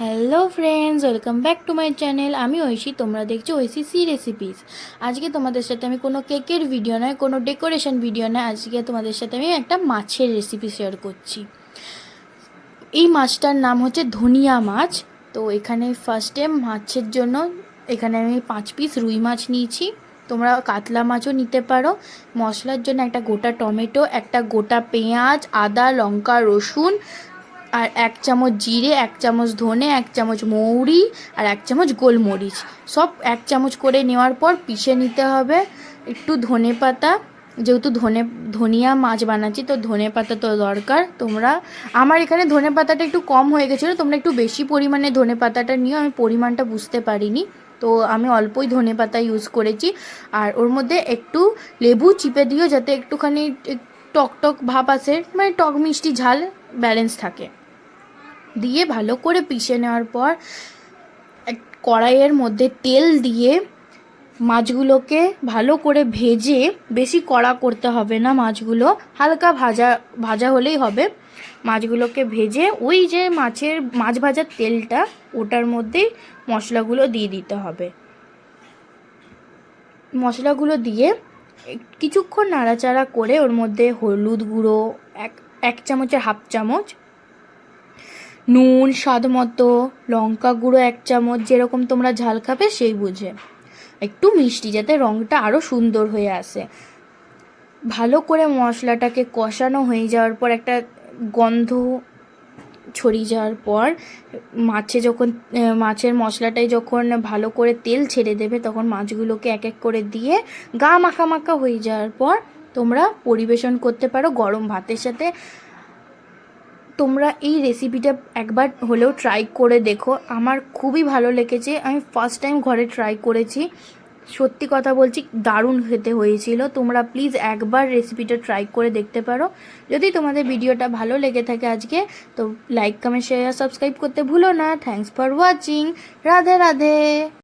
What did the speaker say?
Hello friends, welcome back to my channel. আমি ঐশী, তোমরা দেখছো ঐশী সি রেসিপিস। আজকে তোমাদের সাথে আমি কোনো কেকের ভিডিও নয়, কোনো ডেকোরেশন ভিডিও নয়, আজকে তোমাদের সাথে আমি একটা মাছের রেসিপি শেয়ার করছি। এই মাছটার নাম হচ্ছে ধনিয়া মাছ। তো এখানে ফার্স্টে মাছের জন্য এখানে আমি 5 পিস রুই মাছ নিয়েছি। তোমরা কাতলা মাছও নিতে পারো। মশলার জন্য একটা গোটা টমেটো, একটা গোটা পেঁয়াজ, আদা, লঙ্কা, রসুন, আর 1 চামচ জিরে, 1 চামচ ধনে, 1 চামচ মৌরি, আর 1 চামচ গোলমরিচ। সব 1 চামচ করে নেওয়ার পর পিষে নিতে হবে। একটু ধনে পাতা, যেহেতু ধনিয়া মাছ বানাচ্ছি তো ধনে পাতা তো দরকার। আমার এখানে ধনে পাতাটা একটু কম হয়ে গেছিলো, তোমরা একটু বেশি পরিমাণে ধনে পাতাটা নিও। আমি পরিমাণটা বুঝতে পারিনি, তো আমি অল্পই ধনে পাতা ইউজ করেছি। আর ওর মধ্যে একটু লেবু চিপে দিও, যাতে একটুখানি টক টক ভাব আসে, মানে টক মিষ্টি ঝাল ব্যালেন্স থাকে। দিয়ে ভালো করে পিষে নেওয়ার পর কড়াইয়ের মধ্যে তেল দিয়ে মাছগুলোকে ভালো করে ভেজে, বেশি কড়া করতে হবে না, মাছগুলো হালকা ভাজা ভাজা হলেই হবে। মাছগুলোকে ভেজে ওই যে মাছ ভাজার তেলটা, ওটার মধ্যেই মশলাগুলো দিয়ে দিতে হবে। মশলাগুলো দিয়ে কিছুক্ষণ নাড়াচাড়া করে ওর মধ্যে হলুদ গুঁড়ো এক চামচের হাফ চামচ, নুন স্বাদ মতো, লঙ্কা গুঁড়ো 1 চামচ, যেরকম তোমরা ঝাল খাবে সেই বুঝে, একটু মিষ্টি, যাতে রঙটা আরও সুন্দর হয়ে আসে। ভালো করে মশলাটাকে কষানো হয়ে যাওয়ার পর, একটা গন্ধ ছড়িয়ে যাওয়ার পর, মাছের মশলাটাই যখন ভালো করে তেল ছেড়ে দেবে, তখন মাছগুলোকে এক এক করে দিয়ে গা মাখা মাখা হয়ে যাওয়ার পর তোমরা পরিবেশন করতে পারো গরম ভাতের সাথে। তোমরা এই রেসিপিটা একবার হলেও ট্রাই করে দেখো, আমার খুবই ভালো লেগেছে। আমি ফার্স্ট টাইম ঘরে ট্রাই করেছি, সত্যি কথা বলছি দারুণ খেতে হয়েছিল। তোমরা প্লিজ একবার রেসিপিটা ট্রাই করে দেখতে পারো। যদি তোমাদের ভিডিওটা ভালো লেগে থাকে আজকে, তো লাইক, কমেন্ট, শেয়ার, সাবস্ক্রাইব করতে ভুলো না। Thanks for watching. Radhe Radhe.